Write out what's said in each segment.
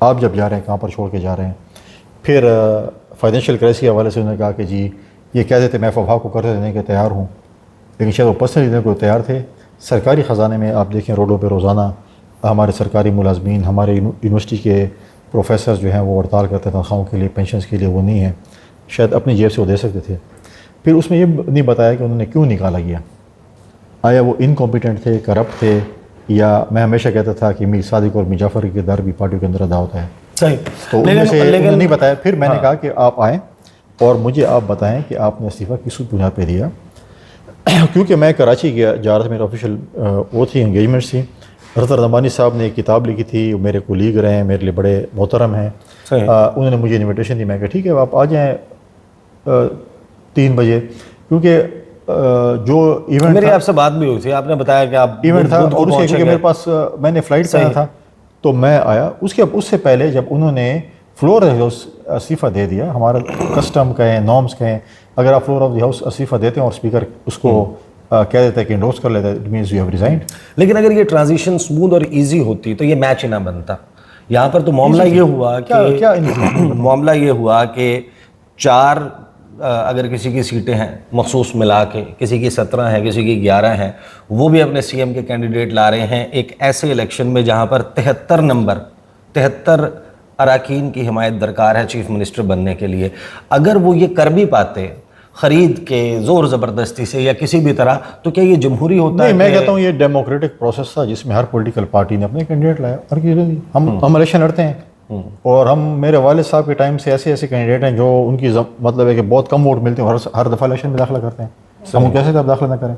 آپ جب جا رہے ہیں کہاں پر چھوڑ کے جا رہے ہیں. پھر فائنینشیل کرائسس کے حوالے سے انہوں نے کہا کہ جی یہ کہہ دیتے میں فواب کو قرض دینے کے تیار ہوں، لیکن شاید وہ پرسنلی دینے کو تیار تھے. سرکاری خزانے میں آپ دیکھیں روڈوں پہ روزانہ ہمارے سرکاری ملازمین، ہمارے یونیورسٹی کے پروفیسرز جو ہیں وہ ہڑتال کرتے ہیں تنخواہوں کے لیے، پینشنز کے لیے وہ نہیں ہیں. شاید اپنی جیب سے وہ دے سکتے تھے. پھر اس میں یہ نہیں بتایا کہ انہوں نے کیوں نکالا گیا. آیا وہ انکمپیٹنٹ تھے، کرپٹ تھے، یا میں ہمیشہ کہتا تھا کہ میر صادق اور میر جعفر کے کردار بھی پارٹی کے اندر ادا ہوتا ہے. صحیح. تو ان میں سے انہوں نے نہیں بتایا. پھر میں نے کہا کہ آپ آئیں اور مجھے آپ بتائیں کہ آپ نے استعفیٰ کس بنیاد پہ دیا. کیونکہ میں کراچی گیا رہا تھا، میرا آفیشیل وہ تھی انگیجمنٹس تھی. رضا رمضانی صاحب نے ایک کتاب لکھی تھی، میرے کولیگ رہے ہیں، میرے لیے بڑے محترم ہیں. انہوں نے مجھے انویٹیشن دی. میں کہا ٹھیک ہے آپ آ جائیں 3 بجے، کیونکہ جو ایونٹ میری آپ سے بات بھی ہوئی تھی، آپ نے بتایا کہ آپ ایونٹ تھا اور اس کے میرے پاس میں نے فلائٹ کرنا تھا تو میں آیا. اس سے پہلے جب انہوں نے فلور آف دی ہاؤس استعفیٰ دے دیا، ہمارا کسٹم کہیں نارمس کہیں، اگر آپ فلور آف دی ہاؤس استعفیٰ دیتے ہیں اور اسپیکر اس کو کہہ دیتا ہے کہ انڈورس کر لیتا ہے، it means you have resigned. لیکن اگر یہ ٹرانزیشن اسموتھ اور ایزی ہوتی تو یہ میچ ہی نہ بنتا. یہاں پر تو معاملہ یہ ہوا کہ 4 اگر کسی کی سیٹیں ہیں مخصوص ملا کے، کسی کی 17 ہیں، کسی کی 11 ہیں، وہ بھی اپنے سی ایم کے کینڈیڈیٹ لا رہے ہیں ایک ایسے الیکشن میں جہاں پر 73 اراکین کی حمایت درکار ہے چیف منسٹر بننے کے لیے. اگر وہ یہ کر بھی پاتے خرید کے زور زبردستی سے یا کسی بھی طرح، تو کیا یہ جمہوری ہوتا ہے؟ میں کہتا ہوں یہ ڈیموکریٹک پروسیس تھا جس میں ہر پولیٹیکل پارٹی نے اپنے کینڈیڈیٹ لایا. اور ہم الیکشن لڑتے ہیں اور ہم میرے والد صاحب کے ٹائم سے ایسے کینڈیڈیٹ ہیں جو ان کی مطلب ہے کہ بہت کم ووٹ ملتے ہیں اور ہر دفعہ الیکشن میں داخلہ کرتے ہیں. ہم کیسے آپ داخلہ نہ کریں؟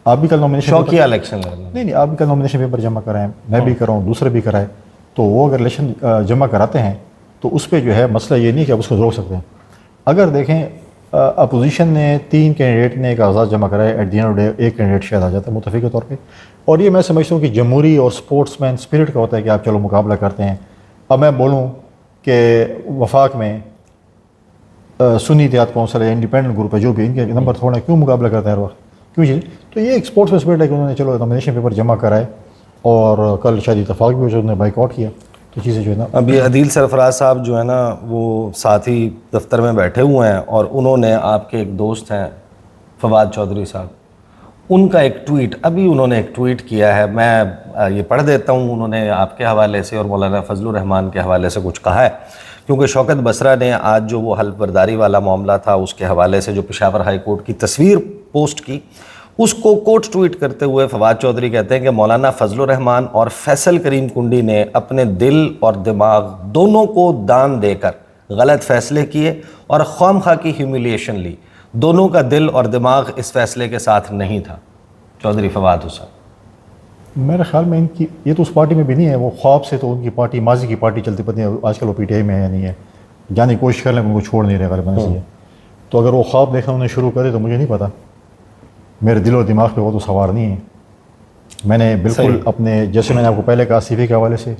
آپ بھی کل نامینیشن شوقیہ الیکشن نہیں آپ بھی کل نامینیشن پیپر جمع کرائیں، میں بھی کراؤں، دوسرے بھی کرائے. تو وہ اگر الیکشن جمع کراتے ہیں تو اس پہ جو ہے مسئلہ یہ نہیں کہ آپ اس کو روک سکتے ہیں. اگر دیکھیں اپوزیشن نے 3 کینڈیڈیٹ نے کاغذات جمع کرائے، at the end of day ایک کینڈیڈیٹ شاید آ جاتا ہے متفقہ طور پہ. اور یہ میں سمجھتا ہوں کہ جمہوری اور سپورٹس مین اسپرٹ کا ہوتا ہے کہ آپ چلو مقابلہ کرتے ہیں. اب میں بولوں کہ وفاق میں سنی اتحاد کونسل ہے، انڈیپینڈنٹ گروپ ہے، جو بھی ان کے نمبر تھوڑا کیوں مقابلہ کرتے ہیں ہر وقت کیوں جی؟ تو یہ ایک اسپورٹس میں اسپرٹ ہے کہ انہوں نے چلو نامینیشن پیپر جمع کرائے اور کل شاید اتفاق بھی ہو جو انہوں نے بائک آؤٹ کیا. تو چیزیں جو ہے نا، ابھی عدیل سرفراز صاحب جو ہے نا وہ ساتھی دفتر میں بیٹھے ہوئے ہیں اور انہوں نے آپ کے ایک دوست ہیں فواد چودھری صاحب، ان کا ایک ٹویٹ ابھی انہوں نے ایک ٹویٹ کیا ہے، میں یہ پڑھ دیتا ہوں. انہوں نے آپ کے حوالے سے اور مولانا فضل الرحمان کے حوالے سے کچھ کہا ہے، کیونکہ شوکت بسرا نے آج جو وہ حلف برداری والا معاملہ تھا اس کے حوالے سے جو پشاور ہائی کورٹ کی تصویر پوسٹ کی، اس کو کوٹ ٹویٹ کرتے ہوئے فواد چودھری کہتے ہیں کہ مولانا فضل الرحمان اور فیصل کریم کنڈی نے اپنے دل اور دماغ دونوں کو دان دے کر غلط فیصلے کیے اور خواہ کی ہیوملیشن لی. دونوں کا دل اور دماغ اس فیصلے کے ساتھ نہیں تھا. چودھری فواد حسین، میرے خیال میں ان کی یہ تو اس پارٹی میں بھی نہیں ہے. وہ خواب سے تو ان کی پارٹی ماضی کی پارٹی چلتی پتہ نہیں آج کل وہ پی ٹی آئی میں ہے یا نہیں ہے، جانے کی کوشش کر لیں ان کو چھوڑ نہیں رہے غالباً ایسے ہے. تو اگر وہ خواب دیکھنا انہیں شروع کرے تو مجھے نہیں پتا، میرے دل و دماغ پہ وہ تو سوار نہیں ہے. میں نے بالکل اپنے جیسے میں نے آپ کو پہلے کہا استعفے کے حوالے سے،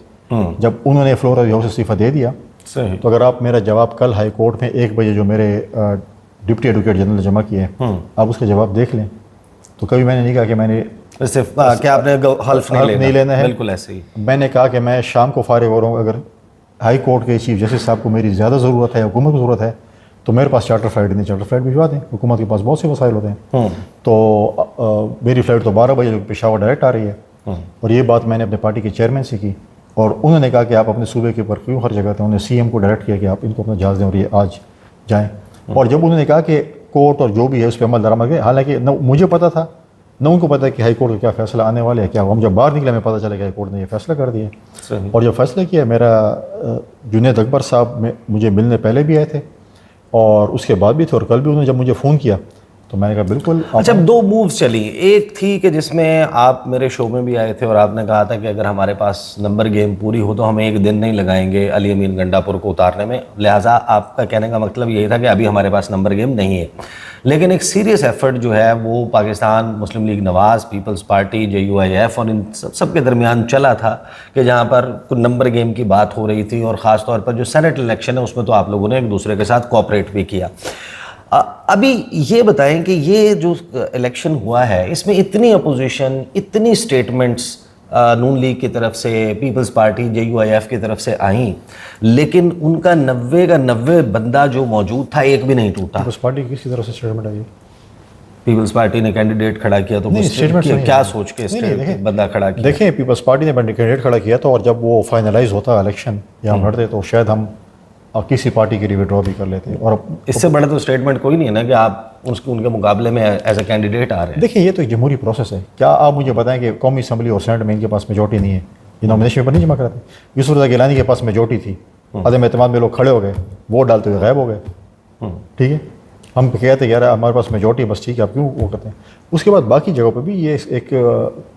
جب انہوں نے فلور آف دی ہاؤس استعفیٰ دے دیا تو اگر آپ میرا جواب کل ہائی کورٹ میں 1 بجے جو میرے ڈپٹی ایڈوکیٹ جنرل نے جمع کیے ہیں آپ اس کا جواب دیکھ لیں، تو کبھی میں نے نہیں کہا کہ میں نے کہ آپ نے حلف نہیں لینا ہے. بالکل ایسے ہی میں نے کہا کہ میں شام کو فارغ ہو رہا ہوں، اگر ہائی کورٹ کے چیف جسٹس صاحب کو میری زیادہ ضرورت ہے، حکومت کو ضرورت ہے تو میرے پاس چارٹر فلائٹ نہیں، چارٹر فلائٹ بھجوا دیں. حکومت کے پاس بہت سے وسائل ہوتے ہیں. تو میری فلائٹ تو 12 بجے پشاور ڈائریکٹ آ رہی ہے. اور یہ بات میں نے اپنے پارٹی کے چیئرمین سے کی اور انہوں نے کہا کہ آپ اپنے صوبے کے اوپر کیوں خرچ کرتے ہیں. انہوں نے سی ایم کو ڈائریکٹ کیا کہ آپ ان کو اپنا جہاز دیں اور یہ آج جائیں. اور جب انہوں نے کہا کہ کورٹ اور جو بھی ہے اس پہ عمل درآمد کرے، حالانکہ نہ مجھے پتہ تھا نہ ان کو پتہ کہ ہائی کورٹ کا کیا فیصلہ آنے والے ہے. کیا ہم جب باہر نکلے ہمیں پتہ چلا کہ ہائی کورٹ نے یہ فیصلہ کر دیا. اور جب فیصلہ کیا، میرا جنید اکبر صاحب مجھے ملنے پہلے بھی آئے تھے اور اس کے بعد بھی تھے، اور کل بھی انہوں نے جب مجھے فون کیا تو میں نے کہا بالکل. اچھا، 2 مووز چلی. ایک تھی کہ جس میں آپ میرے شو میں بھی آئے تھے اور آپ نے کہا تھا کہ اگر ہمارے پاس نمبر گیم پوری ہو تو ہم 1 دن نہیں لگائیں گے علی امین گنڈا پور کو اتارنے میں، لہٰذا آپ کا کہنے کا مطلب یہی تھا کہ ابھی ہمارے پاس نمبر گیم نہیں ہے. لیکن ایک سیریس ایفرٹ جو ہے وہ پاکستان مسلم لیگ نواز، پیپلز پارٹی، JUIF اور ان سب کے درمیان چلا تھا کہ جہاں پر کوئی نمبر گیم کی بات ہو رہی تھی، اور خاص طور پر جو سینٹ الیکشن ہے اس میں تو آپ لوگوں نے ایک دوسرے کے ساتھ کوآپریٹ بھی کیا. ابھی یہ بتائیں کہ یہ جو الیکشن ہوا ہے اس میں اتنی اپوزیشن، اتنی سٹیٹمنٹس نون لیگ کی طرف سے, پیپلز پارٹی JUIF کی طرف سے آئیں, لیکن ان کا 90 کا 90 بندہ جو موجود تھا ایک بھی نہیں ٹوٹا. پیپلز پارٹی کس کی طرف سے اسٹیٹمنٹ آئی ہے؟ پیپلز پارٹی نے کینڈیڈیٹ کھڑا کیا تو کیا سوچ کے بندہ کھڑا کیا؟ دیکھیں پیپلز پارٹی نے کینڈیڈیٹ کھڑا کیا تو, اور جب وہ فائنلائز ہوتا الیکشن یا ہم لڑتے تو شاید ہم کسی پارٹی کے لیے وڈرا بھی کر لیتے. اور اس سے بڑا تو اسٹیٹمنٹ کوئی نہیں ہے نا کہ آپ ان کے مقابلے میں ایز اے کینڈیڈیٹ آ رہے ہیں. دیکھیں یہ تو ایک جمہوری پروسیس ہے. کیا آپ مجھے بتائیں کہ قومی اسمبلی اور سینٹ میں ان کے پاس میجورٹی نہیں ہے, یہ نامنیشن پیپر نہیں جمع کراتے؟ یوسف رضا گیلانی کے پاس میجورٹی تھی, عدم اعتماد میں لوگ کھڑے ہو گئے, ووٹ ڈالتے ہوئے غائب ہو گئے. ٹھیک ہے, ہم کہتے ہیں یار ہمارے پاس میجورٹی بس ٹھیک ہے, آپ کیوں وہ کرتے ہیں؟ اس کے بعد باقی جگہوں پہ بھی یہ ایک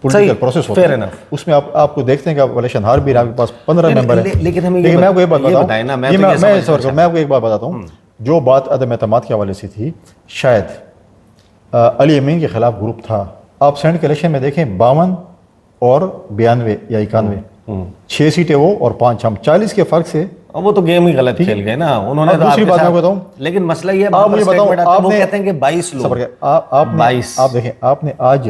پولیٹیکل پروسیس ہوتا ہے, اس میں آپ کو دیکھتے ہیں کہ آپ الیکشن ہار بھی, آپ کے پاس 15 ممبر ہیں. لیکن میں آپ کو ایک بات بتاؤں, میں آپ کو ایک بات بتاتا ہوں, جو بات عدم اعتماد کے حوالے سے تھی, شاید علی امین کے خلاف گروپ تھا. آپ سینٹ کے الیکشن میں دیکھیں 52 اور 92 یا 91, 6 سیٹیں وہ اور 5 ہم, 40 کے فرق سے. وہ تو گیم ہی غلط کھیل گئے نا انہوں نے. دوسری بات میں بتاؤں, لیکن مسئلہ یہ آپ مجھے بتاؤں, وہ کہتے ہیں کہ 22 لوگ, آپ دیکھیں آپ نے آج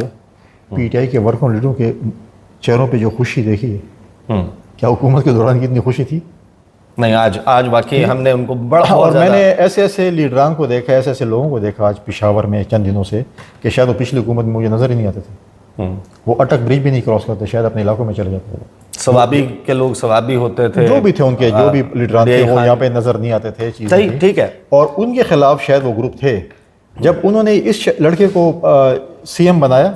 PTI کے ورکروں لیڈروں کے چہروں پہ جو خوشی دیکھی ہے, کیا حکومت کے دوران کتنی خوشی تھی؟ نہیں, آج واقعی ہم نے ان کو بڑا, اور میں نے ایسے لیڈران کو دیکھا, ایسے لوگوں کو دیکھا آج پشاور میں چند دنوں سے کہ شاید وہ پچھلی حکومت میں مجھے نظر ہی نہیں آتے تھے. وہ اٹک برج بھی نہیں کراس کرتے, شاید اپنے علاقوں میں چلے جاتے تھے. ثوابی کے لوگ ثوابی ہوتے تھے, جو بھی تھے ان کے, جو بھی لیڈران تھے وہ یہاں پہ نظر نہیں آتے تھے. صحیح, ٹھیک ہے. اور ان کے خلاف شاید وہ گروپ تھے. جب انہوں نے اس لڑکے کو CM بنایا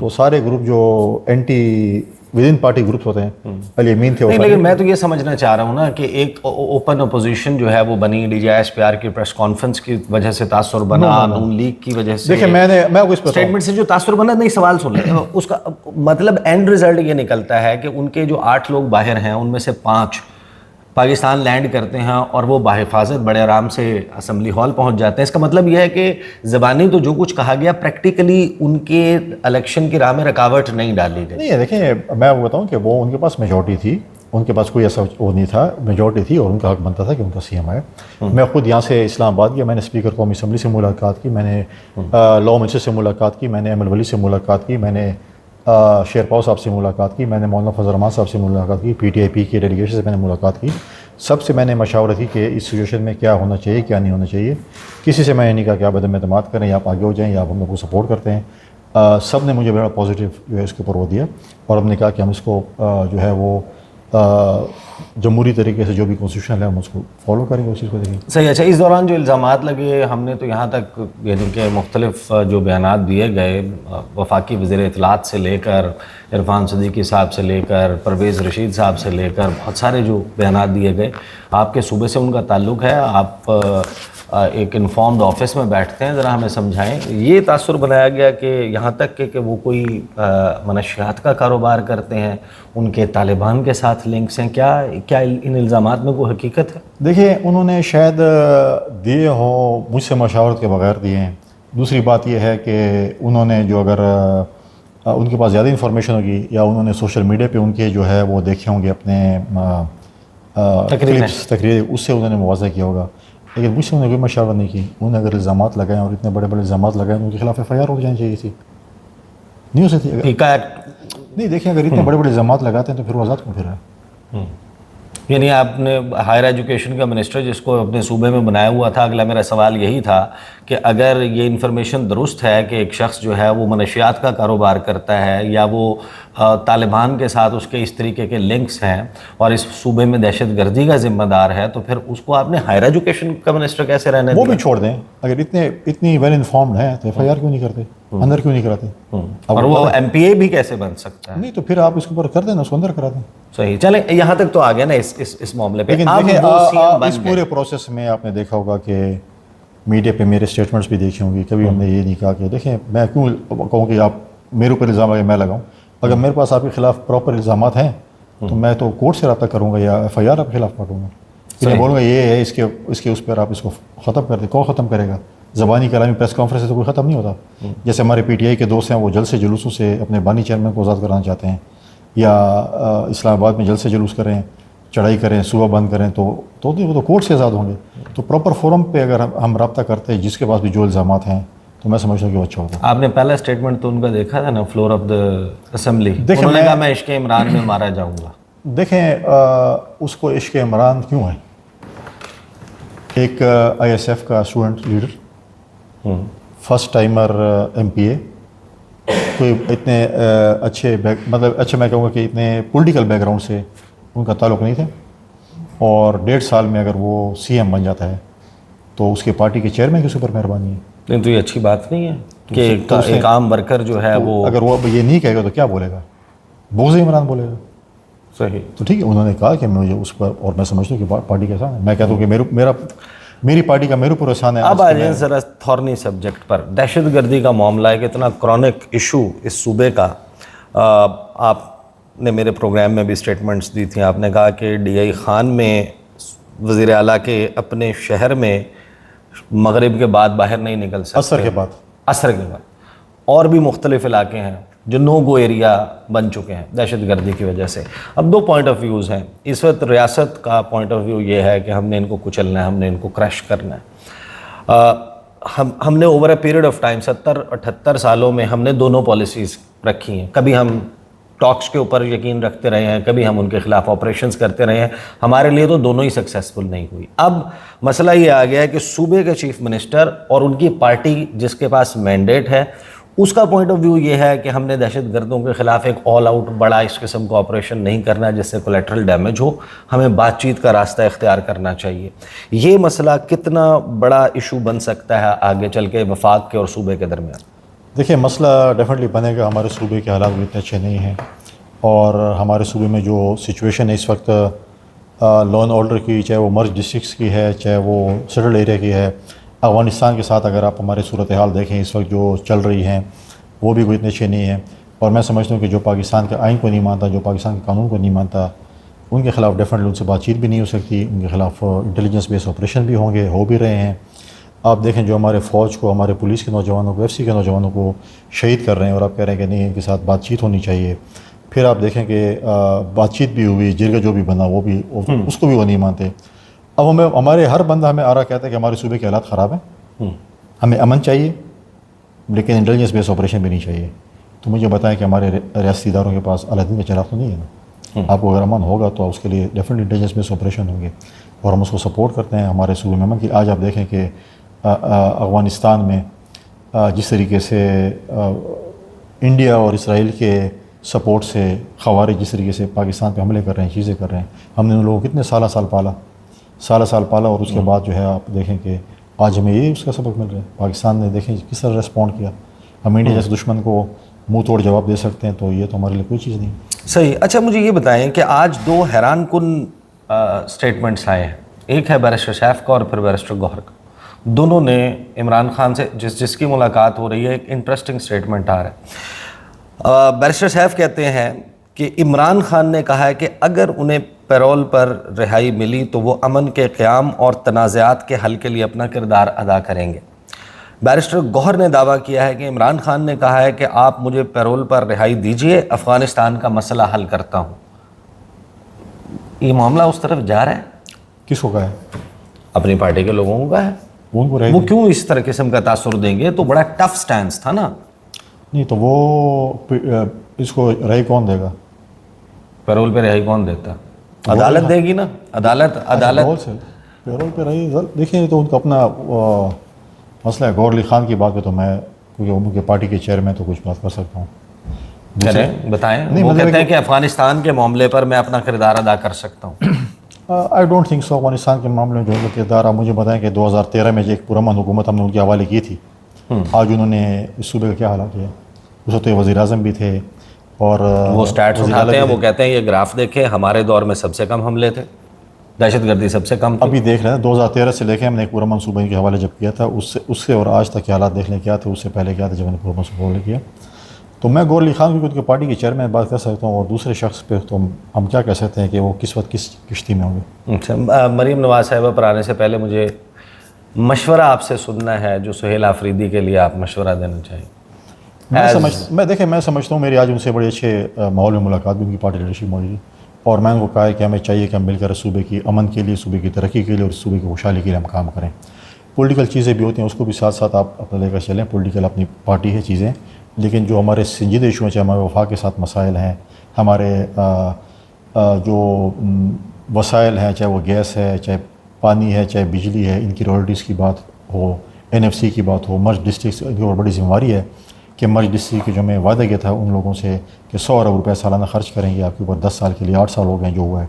تو سارے گروپ جو anti with in party groups ہوتے ہیں, علی امین تھے. لیکن میں تو یہ سمجھنا چاہ رہا ہوں نا کہ ایک اوپن اپوزیشن جو ہے وہ بنی DJISPR کی پریس کانفرنس کی وجہ سے تاثر بنا, نون لیگ کی وجہ سے. دیکھیں میں اس اسٹیٹمنٹ سے جو تاثر بنا, نہیں سوال سن لیں, اس کا مطلب اینڈ رزلٹ یہ نکلتا ہے کہ ان کے جو 8 لوگ باہر ہیں ان میں سے 5 پاکستان لینڈ کرتے ہیں اور وہ بحفاظت بڑے آرام سے اسمبلی ہال پہنچ جاتے ہیں. اس کا مطلب یہ ہے کہ زبانی تو جو کچھ کہا گیا پریکٹیکلی ان کے الیکشن کی راہ میں رکاوٹ نہیں ڈالی گئی. نہیں دیکھیں میں بتاؤں کہ وہ ان کے پاس میجورٹی تھی, ان کے پاس کوئی ایسا وہ نہیں تھا, میجورٹی تھی اور ان کا حق بنتا تھا کہ ان کا CM آئے. میں خود یہاں سے اسلام آباد گیا, میں نے اسپیکر قومی اسمبلی سے ملاقات کی, میں نے لاء منسٹر سے ملاقات کی, میں نے ML ولی سے ملاقات کی, میں نے شیر پاؤ صاحب سے ملاقات کی, میں نے مولانا فضل الرحمان صاحب سے ملاقات کی, PTIP کے ڈیلیگیشن سے میں نے ملاقات کی. سب سے میں نے مشاورت کی کہ اس سچویشن میں کیا ہونا چاہیے کیا نہیں ہونا چاہیے. کسی سے میں نے نہیں کہا کہ آپ عدم اعتماد کریں یا آپ آگے ہو جائیں یا آپ ہم لوگ کو سپورٹ کرتے ہیں. سب نے مجھے بڑا پازیٹیو جو ہے اس کے اوپر وہ دیا, اور ہم نے کہا کہ ہم اس کو جو ہے وہ جمہوری طریقے سے جو بھی کانسٹیٹیوشن ہے ہم اس کو فالو کریں گے, اس چیز کو دیکھیں. صحیح. اچھا, اس دوران جو الزامات لگے ہم نے تو یہاں تک یعنی کہ مختلف جو بیانات دیے گئے, وفاقی وزیر اطلاعات سے لے کر عرفان صدیقی صاحب سے لے کر پرویز رشید صاحب سے لے کر بہت سارے جو بیانات دیے گئے, آپ کے صوبے سے ان کا تعلق ہے, آپ ایک انفارمڈ آفس میں بیٹھتے ہیں, ذرا ہمیں سمجھائیں. یہ تاثر بنایا گیا کہ یہاں تک کہ وہ کوئی منشیات کا کاروبار کرتے ہیں, ان کے طالبان کے ساتھ لنکس ہیں, کیا ان الزامات میں کوئی حقیقت ہے؟ دیکھیں انہوں نے شاید دیے ہوں, مجھ سے مشاورت کے بغیر دیے ہیں. دوسری بات یہ ہے کہ انہوں نے جو اگر ان کے پاس زیادہ انفارمیشن ہوگی یا انہوں نے سوشل میڈیا پہ ان کے جو ہے وہ دیکھے ہوں گے اپنے تقریر, اس سے انہوں نے موازنہ کیا ہوگا. لیکن مجھ سے انہوں نے کوئی مشاورت نہیں کی. انہوں نے اگر الزامات لگائے اور اتنے بڑے بڑے الزامات لگائے ان کے خلاف FIR ہو جانی چاہیے تھی, نہیں ہو سکتی. نہیں دیکھیں اگر اتنے بڑے بڑے الزامات لگاتے ہیں تو پھر وہ آزاد کیوں پھر رہا ہے؟ یعنی آپ نے ہائر ایجوکیشن کا منسٹر جس کو اپنے صوبے میں بنایا ہوا تھا, اگلا میرا سوال یہی تھا کہ اگر یہ انفارمیشن درست ہے کہ ایک شخص جو ہے وہ منشیات کا کاروبار کرتا ہے یا وہ طالبان کے ساتھ اس کے اس طریقے کے لنکس ہیں اور اس صوبے میں دہشت گردی کا ذمہ دار ہے, تو پھر اس کو آپ نے ہائر ایجوکیشن کا منسٹر کیسے رہنے دیا؟ وہ بھی چھوڑ دیں. اگر اتنی ویل انفارمڈ ہیں تو FIR کیوں نہیں کرتے, اندر کیوں نہیں کراتے؟ اور وہ MPA بھی کیسے بن سکتا ہے؟ نہیں تو پھر آپ اس کے اوپر کر دیں نا, اس کو اندر کرا دیں. صحیح. چلیں یہاں تک تو آ گیا نا اس معاملے پہ. لیکن دیکھیں اس پورے پروسیس میں آپ نے دیکھا ہوگا کہ میڈیا پہ میرے اسٹیٹمنٹس بھی دیکھی ہوں گی, کبھی ہم نے یہ نہیں کہا کہ دیکھیں میں کیوں کہوں کہ آپ میرے اوپر الزام لگے میں لگاؤں. اگر میرے پاس آپ کے خلاف پراپر الزامات ہیں تو میں تو کورٹ سے رابطہ کروں گا یا FIR آپ کے خلاف کاٹوں گا. میں بولوں گا یہ ہے اس کے اس پر آپ اس کو ختم کر دیں. کون ختم کرے گا؟ زبانی کلامی پریس کانفرنس سے تو کوئی ختم نہیں ہوتا. جیسے ہمارے PTI کے دوست ہیں وہ جلسے جلوسوں سے اپنے بانی چیئرمین کو آزاد کرانا چاہتے ہیں, یا اسلام آباد میں جلسے جلوس کریں, چڑھائی کریں, صوبہ بند کریں, تو وہ تو کورٹ سے آزاد ہوں گے. تو پراپر فورم پہ اگر ہم رابطہ کرتے ہیں جس کے پاس بھی جو الزامات ہیں تو میں سمجھتا ہوں کہ وہ اچھا ہوگا. آپ نے پہلا اسٹیٹمنٹ تو ان کا دیکھا تھا نا فلور آف دا اسمبلی, انہوں نے کہا میں عشق عمران میں مارا جاؤں گا. دیکھیں اس کو عشق عمران کیوں ہے؟ ایک آئی ایس ایف کا student leader, first timer M P A, کوئی اتنے اچھے مطلب اچھا میں کہوں گا کہ اتنے پولیٹیکل بیک گراؤنڈ سے ان کا تعلق نہیں تھا, اور 1.5 سال میں اگر وہ سی ایم بن جاتا ہے تو اس کے پارٹی کے چیئرمین کے اوپر مہربانی ہے. نہیں تو یہ اچھی بات نہیں ہے کہ ایک عام ورکر جو ہے وہ, اگر وہ یہ نہیں کہے گا تو کیا بولے گا؟ بغض عمران بولے گا. صحیح. تو ٹھیک ہے, انہوں نے کہا کہ مجھے اس پر, اور میں سمجھتا ہوں کہ پارٹی کا احسان ہے. میں کہتا ہوں کہ میری پارٹی کا میرے اوپر احسان ہے. اب آ جائیں ذرا تھورنی سبجیکٹ پر. دہشت گردی کا معاملہ ہے کہ اتنا کرونک ایشو اس صوبے کا. آپ نے میرے پروگرام میں بھی اسٹیٹمنٹس دی تھیں, آپ نے کہا کہ ڈی آئی خان میں وزیر اعلیٰ کے اپنے شہر میں مغرب کے بعد باہر نہیں نکل سکتے, عصر کے بعد, اور بھی مختلف علاقے ہیں جو نو گو ایریا بن چکے ہیں دہشت گردی کی وجہ سے. اب 2 پوائنٹ آف ویوز ہیں اس وقت. ریاست کا پوائنٹ آف ویو یہ ہے کہ ہم نے ان کو کچلنا ہے, ہم نے ان کو کرش کرنا ہے. ہم نے over a period of time 70-78 سالوں میں ہم نے دونوں پالیسیز رکھی ہیں. کبھی ہم ٹاکس کے اوپر یقین رکھتے رہے ہیں, کبھی ہم ان کے خلاف آپریشنز کرتے رہے ہیں. ہمارے لیے تو دونوں ہی سکسیسفل نہیں ہوئی. اب مسئلہ یہ آ گیا ہے کہ صوبے کے چیف منسٹر اور ان کی پارٹی جس کے پاس مینڈیٹ ہے, اس کا پوائنٹ آف ویو یہ ہے کہ ہم نے دہشت گردوں کے خلاف ایک آل آؤٹ بڑا اس قسم کا آپریشن نہیں کرنا جس سے کولیٹرل ڈیمیج ہو, ہمیں بات چیت کا راستہ اختیار کرنا چاہیے. یہ مسئلہ کتنا بڑا ایشو بن سکتا ہے آگے چل کے وفاق کے اور صوبے کے درمیان؟ دیکھیں مسئلہ ڈیفینیٹلی بنے گا. ہمارے صوبے کے حالات بھی اتنے اچھے نہیں ہیں, اور ہمارے صوبے میں جو سچویشن ہے اس وقت لا اینڈ آرڈر کی, چاہے وہ مرج ڈسٹرکٹس کی ہے, چاہے وہ سیٹلڈ ایریا کی ہے, افغانستان کے ساتھ اگر آپ ہمارے صورتحال دیکھیں اس وقت جو چل رہی ہیں وہ بھی کوئی اتنے اچھے نہیں ہیں. اور میں سمجھتا ہوں کہ جو پاکستان کے آئین کو نہیں مانتا, جو پاکستان کے قانون کو نہیں مانتا, ان کے خلاف ڈیفینیٹلی ان سے بات چیت بھی نہیں ہو سکتی. ان کے خلاف انٹیلیجنس بیس آپریشن بھی ہوں گے, ہو بھی رہے ہیں. آپ دیکھیں جو ہمارے فوج کو, ہمارے پولیس کے نوجوانوں کو, ایف سی کے نوجوانوں کو شہید کر رہے ہیں, اور آپ کہہ رہے ہیں کہ نہیں ان کے ساتھ بات چیت ہونی چاہیے. پھر آپ دیکھیں کہ بات چیت بھی ہوئی, جرگہ جو بھی بنا وہ بھی, اس کو بھی وہ نہیں مانتے. اب ہمارے ہر بندہ ہمیں آ رہا کہتا ہے کہ ہمارے صوبے کے حالات خراب ہیں, ہمیں امن چاہیے لیکن انٹیلیجنس بیس آپریشن بھی نہیں چاہیے. تو مجھے بتائیں کہ ہمارے ریاستی اداروں کے پاس علیحدگی کا چراغ تو نہیں ہے نا. آپ کو اگر امن ہوگا تو اس کے لیے ڈیفینیٹلی انٹیلیجنس بیس آپریشن ہوں گے, اور ہم اس کو سپورٹ کرتے ہیں ہمارے صوبے میں امن کی. آج آپ دیکھیں کہ افغانستان میں جس طریقے سے انڈیا اور اسرائیل کے سپورٹ سے خوارج جس طریقے سے پاکستان پہ حملے کر رہے ہیں, چیزیں کر رہے ہیں, ہم نے ان لوگوں کو کتنے سال پالا, اور اس کے بعد جو ہے آپ دیکھیں کہ آج ہمیں یہ اس کا سبق مل رہا ہے. پاکستان نے دیکھیں کس طرح ریسپونڈ کیا. ہم انڈیا جیسے دشمن کو منہ توڑ جواب دے سکتے ہیں, تو یہ تو ہمارے لیے کوئی چیز نہیں. صحیح. اچھا مجھے یہ بتائیں کہ آج 2 حیران کن اسٹیٹمنٹس آئے ہیں. ایک ہے بیرسٹر سیف کا اور پھر بیرسٹر گوہر کا. دونوں نے عمران خان سے جس کی ملاقات ہو رہی ہے, ایک انٹرسٹنگ اسٹیٹمنٹ آ رہا ہے. بیرسٹر سیف کہتے ہیں کہ عمران خان نے کہا ہے کہ اگر انہیں پیرول پر رہائی ملی تو وہ امن کے قیام اور تنازعات کے حل کے لیے اپنا کردار ادا کریں گے. بیرسٹر گوہر نے دعویٰ کیا ہے کہ عمران خان نے کہا ہے کہ آپ مجھے پیرول پر رہائی دیجئے, افغانستان کا مسئلہ حل کرتا ہوں. یہ معاملہ اس طرف جا رہا ہے. کس کو کہا ہے؟ اپنی پارٹی کے لوگوں کو کہا ہے. وہ کیوں اس طرح قسم کا تاثر دیں گے؟ تو بڑا ٹف سٹینس تھا نا. نہیں تو وہ اس کو رہائی کون دے گا؟ پیرول پہ رہائی کون دیتا؟ عدالت دے گی نا. عدالت پیرول پہ رہائی. دیکھیں تو ان کا اپنا مسئلہ ہے. گور علی خان کی بات پہ تو میں, کیونکہ ان کے پارٹی کے چیئر میں تو کچھ بات کر سکتا ہوں. بتائیں. وہ کہتے ہیں کہ افغانستان کے معاملے پر میں اپنا کردار ادا کر سکتا ہوں. I don't think so. Afghanistan کے معاملے میں جو ان کا کردار, آپ مجھے بتائیں کہ 2013 میں جو ایک پرامن حکومت ہم نے ان کے حوالے کی تھی, آج انہوں نے اس صوبے کا کیا حالات کیا؟ اس وقت وزیر اعظم بھی تھے, اور وہ سٹیٹس اٹھاتے ہیں, وہ کہتے ہیں یہ گراف دیکھیں ہمارے دور میں سب سے کم حملے تھے, دہشت گردی سب سے کم. ابھی دیکھ رہے ہیں 2013 سے لے کے ہم نے ایک پورا منصوبہ کے حوالے جب کیا تھا, اس سے اور آج تک کے حالات دیکھ لیں کیا تھے, اس سے پہلے کیا تھا جب ہم نے پورا منصوبہ کیا. تو میں گور علی خان کیونکہ ان کی پارٹی کے چیئرمین بات کر سکتا ہوں, اور دوسرے شخص پہ تو ہم کیا کہہ سکتے ہیں کہ وہ کس وقت کس کشتی میں ہوں گے. اچھا, مریم نواز صاحبہ پر آنے سے پہلے مجھے مشورہ آپ سے سننا ہے جو سہیل آفریدی کے لیے آپ مشورہ دینا چاہیں. میں سمجھتا ہوں میری آج ان سے بڑے اچھے ماحول میں ملاقات بھی ان کی پارٹی لیڈرشپ موجود ہے, اور میں ان کو کہا ہے کہ ہمیں چاہیے کہ ہم مل کر صوبے کی امن کے لیے, صوبے کی ترقی کے لیے اور صوبے کی خوشحالی کے لیے ہم کام کریں. پولیٹیکل چیزیں بھی ہوتی ہیں، اس کو بھی ساتھ ساتھ آپ اپنا لے کر چلیں. پولیٹیکل اپنی پارٹی ہے چیزیں، لیکن جو ہمارے سنجیدہ ایشو ہیں، چاہے ہمارے وفاق کے ساتھ مسائل ہیں، ہمارے جو وسائل ہیں، چاہے وہ گیس ہے، چاہے پانی ہے، چاہے بجلی ہے، ان کی رائلٹیز کی بات ہو، NFC کی بات ہو، مرج ڈسٹرکٹ کی اور بڑی ذمہ داری ہے کہ مرج ڈسٹرکٹ کے جو ہمیں وعدہ کیا تھا ان لوگوں سے کہ 100 ارب روپے سالانہ خرچ کریں گے آپ کے اوپر 10 سال کے لیے، 8 سال ہو گئے جو ہوا ہے،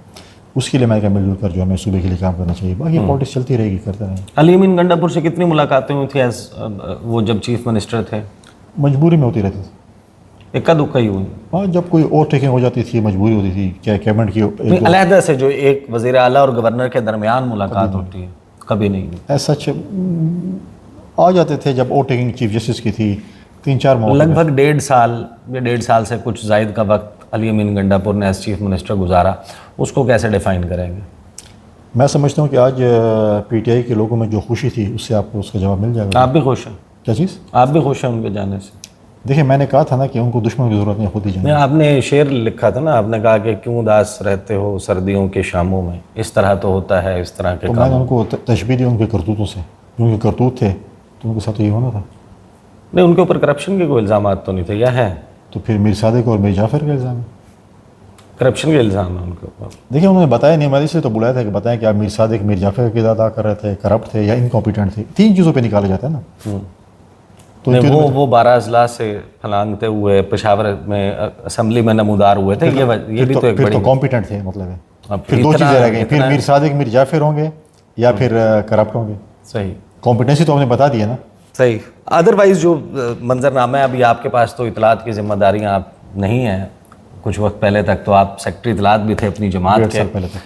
اس کے لیے میں کہا مل جل کر جو ہمیں صوبے کے لیے کام کرنا چاہیے. باقی پالیٹکس چلتی رہے گی، کرتے رہیں گے. علی امین گنڈا پور سے کتنی ملاقاتیں ہوئی تھیں وہ جب چیف منسٹر تھے؟ مجبوری میں ہوتی رہتی تھی. اکا دکا ہی ہوئی. ہاں، جب کوئی اوور ٹیکنگ ہو جاتی تھی، مجبوری ہوتی تھی، چاہے کیبنٹ کی علیحدہ سے جو ایک وزیر اعلیٰ اور گورنر کے درمیان ملاقات ہوتی ہے کبھی نہیں ہوئی. ایز سچ آ جاتے تھے جب اوور ٹیکنگ چیف جسٹس کی تھی 3-4 ماہ. لگ بھگ 1.5 سال سے کچھ زائد کا وقت علی امین گنڈا پور نے ایز چیف منسٹر گزارا، اس کو کیسے ڈیفائن کریں گے؟ میں سمجھتا ہوں کہ آج PTI کے لوگوں میں جو خوشی تھی اس سے آپ کو اس کا جواب مل جائے گا. آپ بھی خوش ہیں؟ کیا چیز؟ آپ بھی خوش ہیں ان کے جانے سے؟ دیکھیں، میں نے کہا تھا نا کہ ان کو دشمن کی ضرورت نہیں، خود ہی جائیں. آپ نے شعر لکھا تھا نا، آپ نے کہا کہ کیوں اداس رہتے ہو سردیوں کے شاموں میں، اس طرح تو ہوتا ہے اس طرح کے تو میں نے ان کو تشبیہ دی ان کے کرتوتوں سے، جو ان کے کرتوت تھے تو ان کے ساتھ تو یہ ہونا تھا. نہیں، ان کے اوپر کرپشن کے کوئی الزامات تو نہیں تھے یا ہے؟ تو پھر میر صادق اور میر جعفر کا الزام ہے. کرپشن کے الزام ہے ان کے اوپر. دیکھیں، انہوں نے بتایا نہیں، میں اس لیے تو بلایا تھا کہ بتائیں کہ آپ میر صادق میر جعفر کے ادا کر رہے تھے، کرپٹ تھے یا انکمپیٹنٹ تھے. 3 چیزوں پہ نکالا جاتا ہے نا. تو وہ 12 اضلاع سے پھلانگتے ہوئے پشاور میں اسمبلی میں نمودار ہوئے تھے، یہ بھی تو ایک بڑی کمپیٹنٹ تھے. مطلب ہے پھر 2 چیزیں رہ گئی، پھر میر صادق میر جعفر ہوں گے یا پھر کرپٹ ہوں گے. صحیح. کمپیٹنسی تو ہم نے بتا دی ہے نا. صحیح. ادروائز جو منظرنامہ ہے، ابھی آپ کے پاس تو اطلاعات کی ذمہ داریاں آپ نہیں ہیں، کچھ وقت پہلے تک تو آپ سیکرٹری اطلاعات بھی تھے اپنی جماعت کے. پہلے تک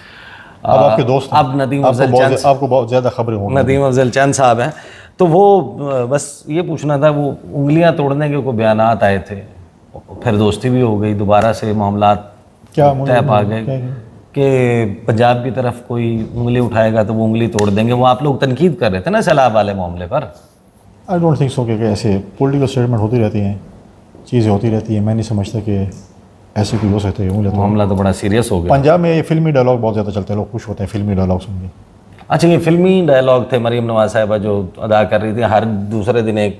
اب آپ کے دوست اب ندیم افضل چند، آپ کو بہت زیادہ خبریں ہوں. ندیم افضل چند صاحب ہیں، تو وہ بس یہ پوچھنا تھا، وہ انگلیاں توڑنے کے کوئی بیانات آئے تھے، پھر دوستی بھی ہو گئی، دوبارہ سے معاملات طے پا گئے کہ پنجاب کی طرف کوئی انگلی اٹھائے گا تو وہ انگلی توڑ دیں گے. وہ آپ لوگ تنقید کر رہے تھے نا سیلاب والے معاملے پر. آئی ڈونٹ تھنک سو کہ ایسے پولیٹیکل اسٹیٹمنٹ ہوتی رہتی ہیں، چیزیں ہوتی رہتی ہیں. میں نہیں سمجھتا کہ ایسے کوئی ہو سکتا ہے. معاملہ تو بڑا سیریس ہو گیا. پنجاب میں یہ فلمی ڈائلاگ بہت زیادہ چلتے ہیں، لوگ خوش ہوتے ہیں فلمی ڈائلاگ سن کے. اچھا، یہ فلمی ڈائلاگ تھے. مریم نواز صاحبہ جو ادا کر رہی تھی، ہر دوسرے دن ایک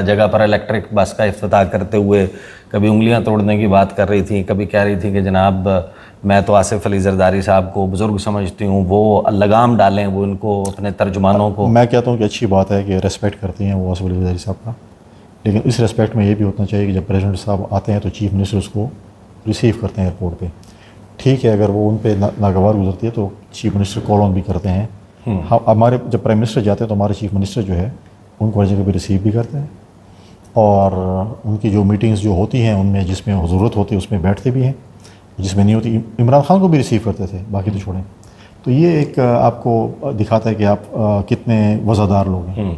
جگہ پر الیکٹرک بس کا افتتاح کرتے ہوئے کبھی انگلیاں توڑنے کی بات کر رہی تھی، کبھی کہہ رہی تھی کہ جناب میں تو آصف علی زرداری صاحب کو بزرگ سمجھتی ہوں، وہ لگام ڈالیں وہ ان کو اپنے ترجمانوں کو. میں کہتا ہوں کہ اچھی بات ہے کہ ریسپیکٹ کرتی ہیں وہ آصف علی زرداری صاحب کا، لیکن اس ریسپیکٹ میں یہ بھی ہونا چاہیے کہ جب پریزیڈنٹ صاحب آتے ہیں تو چیف منسٹر اس کو ریسیو کرتے ہیں ایئرپورٹ پہ. ٹھیک ہے، اگر وہ ان پہ ناگوار گزرتی ہے تو چیف منسٹر کال آن بھی کرتے ہیں. ہمارے جب پرائم منسٹر جاتے ہیں تو ہمارے چیف منسٹر جو ہے ان کو ہر جگہ پہ ریسیو بھی کرتے ہیں، اور ان کی جو میٹنگز جو ہوتی ہیں ان میں جس میں ضرورت ہوتی ہے اس میں بیٹھتے بھی ہیں، جس میں نہیں ہوتی. عمران خان کو بھی ریسیو کرتے تھے، باقی تو چھوڑیں. تو یہ ایک آپ کو دکھاتا ہے کہ آپ کتنے وفادار لوگ ہیں.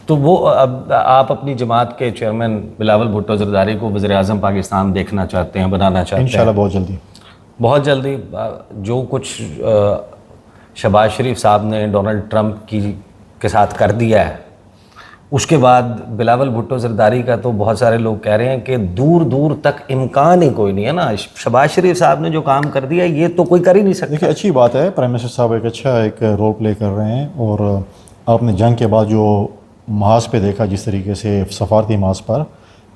تو وہ اب آپ اپنی جماعت کے چیئرمین بلاول بھٹو زرداری کو وزیر اعظم پاکستان دیکھنا چاہتے ہیں، بنانا چاہتے ہیں؟ انشاءاللہ بہت جلدی. جو کچھ شہباز شریف صاحب نے ڈونلڈ ٹرمپ کے ساتھ کر دیا ہے، اس کے بعد بلاول بھٹو زرداری کا تو بہت سارے لوگ کہہ رہے ہیں کہ دور دور تک امکان ہی کوئی نہیں ہے نا. شہباز شریف صاحب نے جو کام کر دیا یہ تو کوئی کر ہی نہیں سکتا. دیکھیے، اچھی بات ہے، پرائم منسٹر صاحب ایک اچھا رول پلے کر رہے ہیں. اور آپ نے جنگ کے بعد جو محاذ پہ دیکھا، جس طریقے سے سفارتی محاذ پر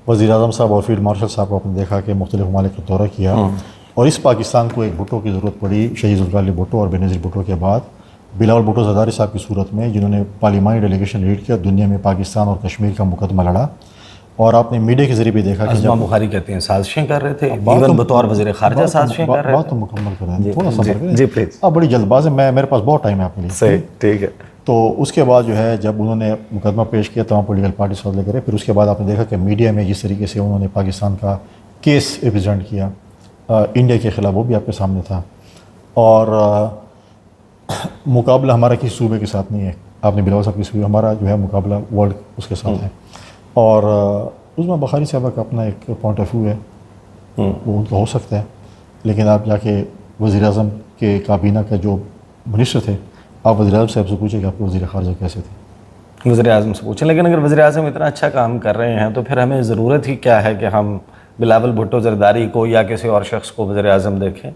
وزیر اعظم صاحب اور فیلڈ مارشل صاحب کو آپ نے دیکھا کہ مختلف ممالک کا دورہ کیا، اور اس پاکستان کو ایک بھٹو کی ضرورت پڑی شہید ذوالفقار علی بھٹو اور بینظیر بھٹو کے بعد بلاول بھٹو زرداری صاحب کی صورت میں، جنہوں نے پارلیمانی ڈیلیگیشن لیڈ کیا، دنیا میں پاکستان اور کشمیر کا مقدمہ لڑا. اور آپ نے میڈیا کے ذریعے بھی دیکھا کہ عظمہ بخاری کہتے ہیں سازشیں کر رہے تھے، ایون بطور وزیر خارجہ سازشیں کر رہے تھے. بات تو مکمل کر رہے ہیں، تھوڑا صبر کریں. جی پلیز. آپ بڑی جلد باز ہے، میرے پاس بہت ٹائم ہے آپ کے لیے. صحیح، ٹھیک ہے. تو اس کے بعد جو ہے جب انہوں نے مقدمہ پیش کیا تمام پولیٹیکل پارٹی سے لے کر، پھر اس کے بعد آپ نے دیکھا کہ میڈیا میں جس طریقے سے انہوں نے پاکستان کا کیس ریپرزینٹ کیا انڈیا کے خلاف، وہ بھی آپ کے سامنے تھا. اور مقابلہ ہمارا کسی صوبے کے ساتھ نہیں ہے. آپ نے بلاول صاحب کی صوبے، ہمارا جو ہے مقابلہ ورلڈ اس کے ساتھ ہے. اور عظمہ بخاری صاحبہ کا اپنا ایک پوائنٹ آف ویو ہے، وہ ان کا ہو سکتا ہے، لیکن آپ جا کے وزیر اعظم کے کابینہ کا جو منسٹر تھے، آپ وزیر اعظم صاحب سے پوچھیں کہ آپ کے وزیر خارجہ کیسے تھے. وزیر اعظم سے پوچھیں. لیکن اگر وزیر اعظم اتنا اچھا کام کر رہے ہیں تو پھر ہمیں ضرورت ہی کیا ہے کہ ہم بلاول بھٹو زرداری کو یا کسی اور شخص کو وزیر اعظم دیکھیں؟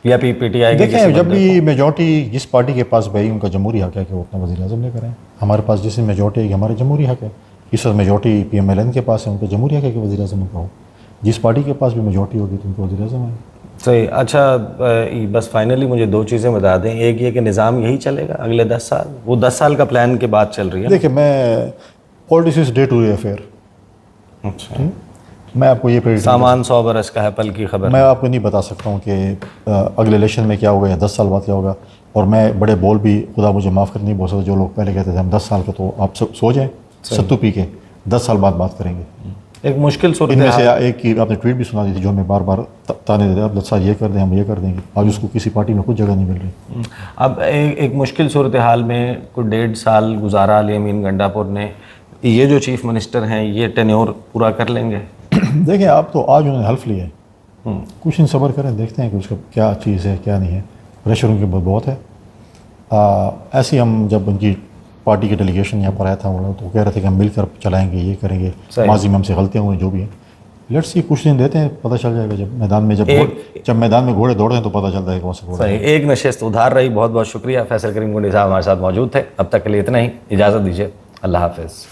یا پی ٹی آئی؟ دیکھیں جب بھی میجورٹی جس پارٹی کے پاس بھائی ان کا جمہوری حق ہے کہ وہ اپنا وزیر اعظم لے کریں. ہمارے پاس جس میں میجورٹی ہے کہ ہمارا جمہوری حق ہے. اس وقت majority P M L N کے پاس ہے، ان کا جمہوری حق ہے کہ وزیر اعظم ان کا ہو. جس پارٹی کے پاس بھی میجورٹی ہوگی تو ان کو وزیر اعظم ہے. صحیح. اچھا بس فائنلی مجھے 2 چیزیں بتا دیں. ایک یہ کہ نظام یہی چلے گا اگلے 10 سال؟ وہ 10 سال کا پلان کے بعد چل رہی ہے. دیکھیں میں politics is day to day affair. اچھا. میں آپ کو یہ سامان 100 برس کا ہے، پل کی خبر. میں آپ کو نہیں بتا سکتا ہوں کہ اگلے الیکشن میں کیا ہوگا یا 10 سال بعد کیا ہوگا. اور میں بڑے بول بھی خدا مجھے معاف کر نہیں بول سکتا. جو لوگ پہلے کہتے تھے ہم 10 سال کا، تو آپ سو جائیں ستو پی کے 10 سال بعد بات کریں گے. ایک مشکل ان صورت میں سے ایک کی آپ نے ٹویٹ بھی سنا دی تھی جو ہمیں بار بار تانے دیتے ہیں، اب 10 سال یہ کر دیں ہم یہ کر دیں گے. آج اس کو کسی پارٹی میں کچھ جگہ نہیں مل رہی. اب ایک مشکل صورتحال میں کوئی 1.5 سال گزارا علی امین گنڈا پور نے. یہ جو چیف منسٹر ہیں یہ ٹینیور پورا کر لیں گے؟ دیکھیں آپ تو آج انہوں نے حلف لیا ہے، کچھ ان صبر کریں، دیکھتے ہیں کہ اس کا کیا چیز ہے کیا نہیں ہے. پریشر ان کے بہت ہے. ایسے ہم جب ان کی پارٹی کی ڈیلیگیشن یہاں پر آیا تھا تو کہہ رہے تھے کہ ہم مل کر چلائیں گے، یہ کریں گے. ماضی میں ہم سے غلطیاں ہوئی جو بھی ہیں. لیٹس سی کچھ دن دیتے ہیں، پتہ چل جائے گا. جب میدان میں گھوڑے دوڑتے ہیں تو پتہ چلتا ہے کون سے گھوڑے. صحیح. ایک نشست ادھار رہی. بہت بہت شکریہ. فیصل کریم کنڈی صاحب ہمارے ساتھ موجود تھے. اب تک کے لیے اتنا ہی. اجازت دیجیے. اللہ حافظ.